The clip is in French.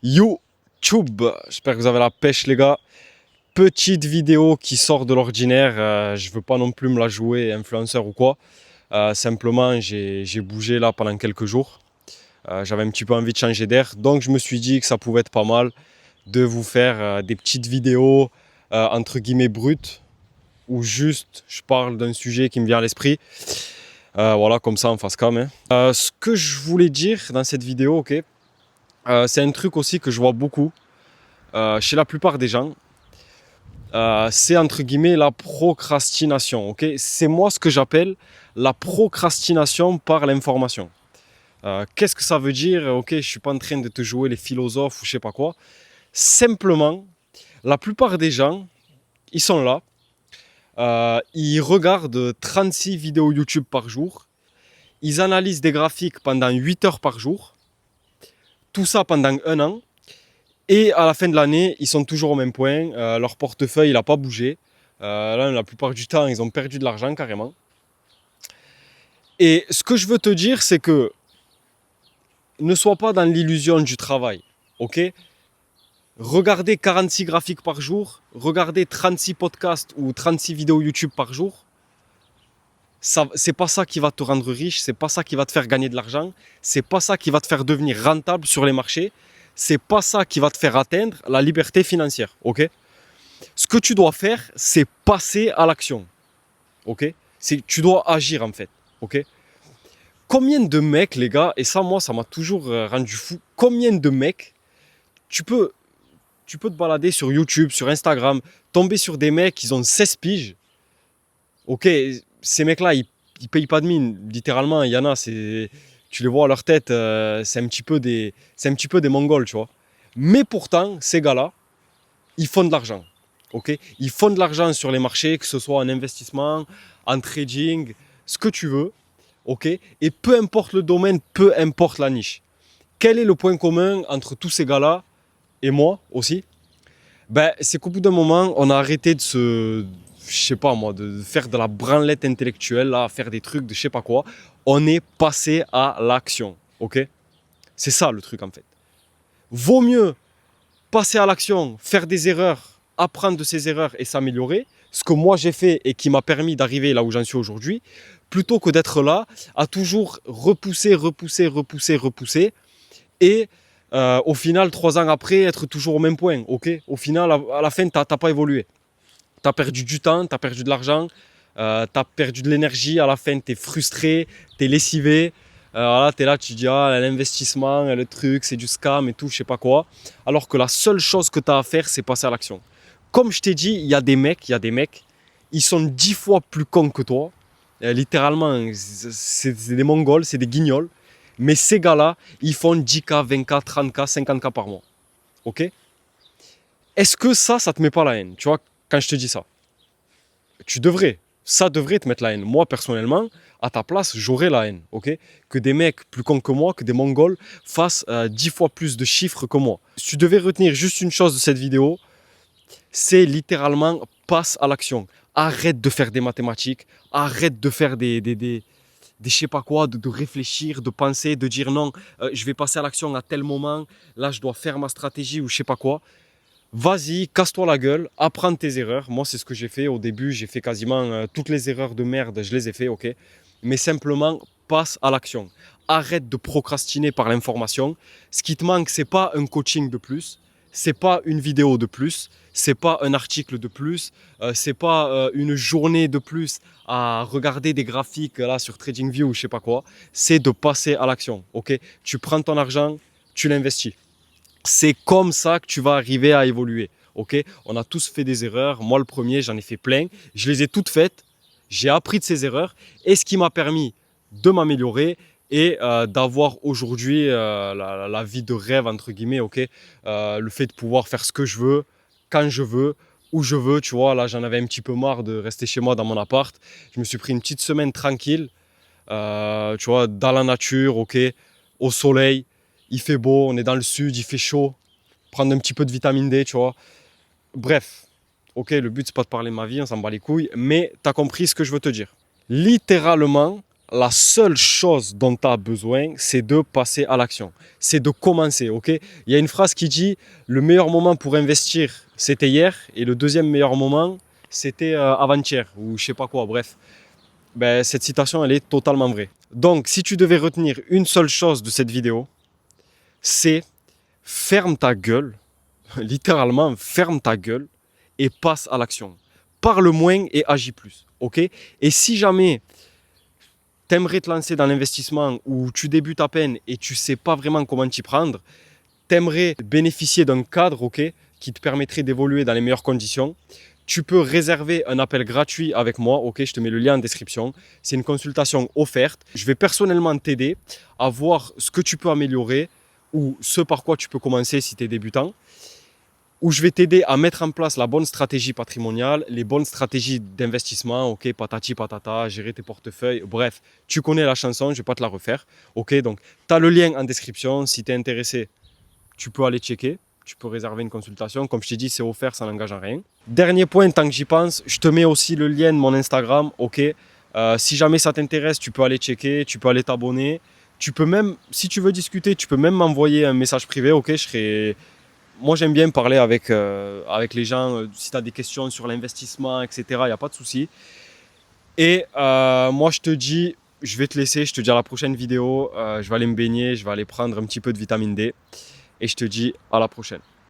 YouTube, j'espère que vous avez la pêche les gars. Petite vidéo qui sort de l'ordinaire, je veux pas non plus me la jouer influenceur ou quoi. Simplement j'ai bougé là pendant quelques jours. J'avais un petit peu envie de changer d'air, donc je me suis dit que ça pouvait être pas mal de vous faire des petites vidéos entre guillemets brutes, où juste je parle d'un sujet qui me vient à l'esprit. Voilà, comme ça en face cam. Ce que je voulais dire dans cette vidéo, ok, c'est un truc aussi que je vois beaucoup chez la plupart des gens. C'est entre guillemets la procrastination. Ok, c'est moi ce que j'appelle la procrastination par l'information. Qu'est-ce que ça veut dire? Ok, je suis pas en train de te jouer les philosophes ou je sais pas quoi. Simplement, la plupart des gens, ils sont là, ils regardent 36 vidéos YouTube par jour, ils analysent des graphiques pendant 8 heures par jour, tout ça pendant un an. Et à la fin de l'année, ils sont toujours au même point. Leur portefeuille, il n'a pas bougé. Là, la plupart du temps, ils ont perdu de l'argent carrément. Et ce que je veux te dire, c'est que ne sois pas dans l'illusion du travail. Ok? Regardez 46 graphiques par jour, regardez 36 podcasts ou 36 vidéos YouTube par jour. C'est pas ça qui va te rendre riche, c'est pas ça qui va te faire gagner de l'argent, c'est pas ça qui va te faire devenir rentable sur les marchés, c'est pas ça qui va te faire atteindre la liberté financière. Ok? Ce que tu dois faire, c'est passer à l'action. Ok? Tu dois agir en fait. Ok? Combien de mecs, les gars, et ça, moi, ça m'a toujours rendu fou. Combien de mecs, tu peux, tu peux te balader sur YouTube, sur Instagram, tomber sur des mecs, ils ont 16 piges. Ok? Ces mecs-là, ils payent pas de mine. Littéralement, il y en a, tu les vois à leur tête, c'est un petit peu des Mongols, tu vois. Mais pourtant, ces gars-là, ils font de l'argent. Okay, ils font de l'argent sur les marchés, que ce soit en investissement, en trading, ce que tu veux. Okay, et peu importe le domaine, peu importe la niche. Quel est le point commun entre tous ces gars-là et moi aussi? C'est qu'au bout d'un moment, on a arrêté je sais pas moi, de faire de la branlette intellectuelle, là, faire des trucs de je sais pas quoi. On est passé à l'action. Ok? C'est ça le truc en fait. Vaut mieux passer à l'action, faire des erreurs, apprendre de ses erreurs et s'améliorer, ce que moi j'ai fait et qui m'a permis d'arriver là où j'en suis aujourd'hui, plutôt que d'être là à toujours repousser et au final 3 ans après être toujours au même point. Ok, au final à la fin t'as pas évolué, t'as perdu du temps, t'as perdu de l'argent, t'as perdu de l'énergie, à la fin t'es frustré, t'es lessivé. Voilà, t'es là, tu dis ah l'investissement, le truc, c'est du scam et tout, je sais pas quoi. Alors que la seule chose que t'as à faire, c'est passer à l'action. Comme je t'ai dit, il y a des mecs, ils sont 10 fois plus cons que toi. Littéralement, c'est des Mongols, c'est des guignols. Mais ces gars-là, ils font 10K, 20K, 30K, 50K par mois. Ok? Est-ce que ça te met pas la haine? Tu vois, quand je te dis ça, tu devrais. Ça devrait te mettre la haine. Moi, personnellement, à ta place, j'aurais la haine. Ok? Que des mecs plus cons que moi, que des Mongols, fassent 10 fois plus de chiffres que moi. Si tu devais retenir juste une chose de cette vidéo, c'est littéralement passe à l'action. Arrête de faire des mathématiques, arrête de faire des je sais pas quoi, de réfléchir, de penser, de dire non, je vais passer à l'action à tel moment, là je dois faire ma stratégie ou je sais pas quoi. Vas-y, casse-toi la gueule, apprends tes erreurs. Moi, c'est ce que j'ai fait. Au début, j'ai fait quasiment toutes les erreurs de merde, je les ai fait, ok. Mais simplement, passe à l'action. Arrête de procrastiner par l'information. Ce qui te manque, c'est pas un coaching de plus, c'est pas une vidéo de plus, c'est pas un article de plus, c'est pas une journée de plus à regarder des graphiques là sur TradingView ou je sais pas quoi. C'est de passer à l'action, ok. Tu prends ton argent, tu l'investis. C'est comme ça que tu vas arriver à évoluer. Ok? On a tous fait des erreurs. Moi, le premier, j'en ai fait plein. Je les ai toutes faites. J'ai appris de ces erreurs. Et ce qui m'a permis de m'améliorer et d'avoir aujourd'hui la vie de rêve, entre guillemets. Ok? Le fait de pouvoir faire ce que je veux, quand je veux, où je veux. Tu vois, là, j'en avais un petit peu marre de rester chez moi dans mon appart. Je me suis pris une petite semaine tranquille. Tu vois, dans la nature, ok? Au soleil. Il fait beau, on est dans le sud, il fait chaud, prendre un petit peu de vitamine D, tu vois. Bref, ok, le but c'est pas de parler de ma vie, on s'en bat les couilles, mais t'as compris ce que je veux te dire. Littéralement, la seule chose dont tu as besoin, c'est de passer à l'action. C'est de commencer, ok? Il y a une phrase qui dit, le meilleur moment pour investir, c'était hier, et le deuxième meilleur moment, c'était avant-hier, ou je sais pas quoi, bref. Ben, cette citation, elle est totalement vraie. Donc, si tu devais retenir une seule chose de cette vidéo, c'est ferme ta gueule, littéralement ferme ta gueule et passe à l'action. Parle moins et agis plus, ok? Et si jamais tu aimerais te lancer dans l'investissement ou tu débutes à peine et tu sais pas vraiment comment t'y prendre, tu aimerais bénéficier d'un cadre, ok, qui te permettrait d'évoluer dans les meilleures conditions, tu peux réserver un appel gratuit avec moi, ok, je te mets le lien en description. C'est une consultation offerte. Je vais personnellement t'aider à voir ce que tu peux améliorer ou ce par quoi tu peux commencer si tu es débutant, où je vais t'aider à mettre en place la bonne stratégie patrimoniale, les bonnes stratégies d'investissement, ok, patati patata, gérer tes portefeuilles, bref, tu connais la chanson, je ne vais pas te la refaire, ok, donc tu as le lien en description, si tu es intéressé, tu peux aller checker, tu peux réserver une consultation, comme je t'ai dit, c'est offert, ça n'engage en rien. Dernier point, tant que j'y pense, je te mets aussi le lien de mon Instagram, ok, si jamais ça t'intéresse, tu peux aller checker, tu peux aller t'abonner, tu peux même, si tu veux discuter, tu peux même m'envoyer un message privé, ok, je serai... Moi, j'aime bien parler avec les gens. Si tu as des questions sur l'investissement, etc., il n'y a pas de souci. Et moi, je te dis, je vais te laisser. Je te dis à la prochaine vidéo. Je vais aller me baigner. Je vais aller prendre un petit peu de vitamine D. Et je te dis à la prochaine.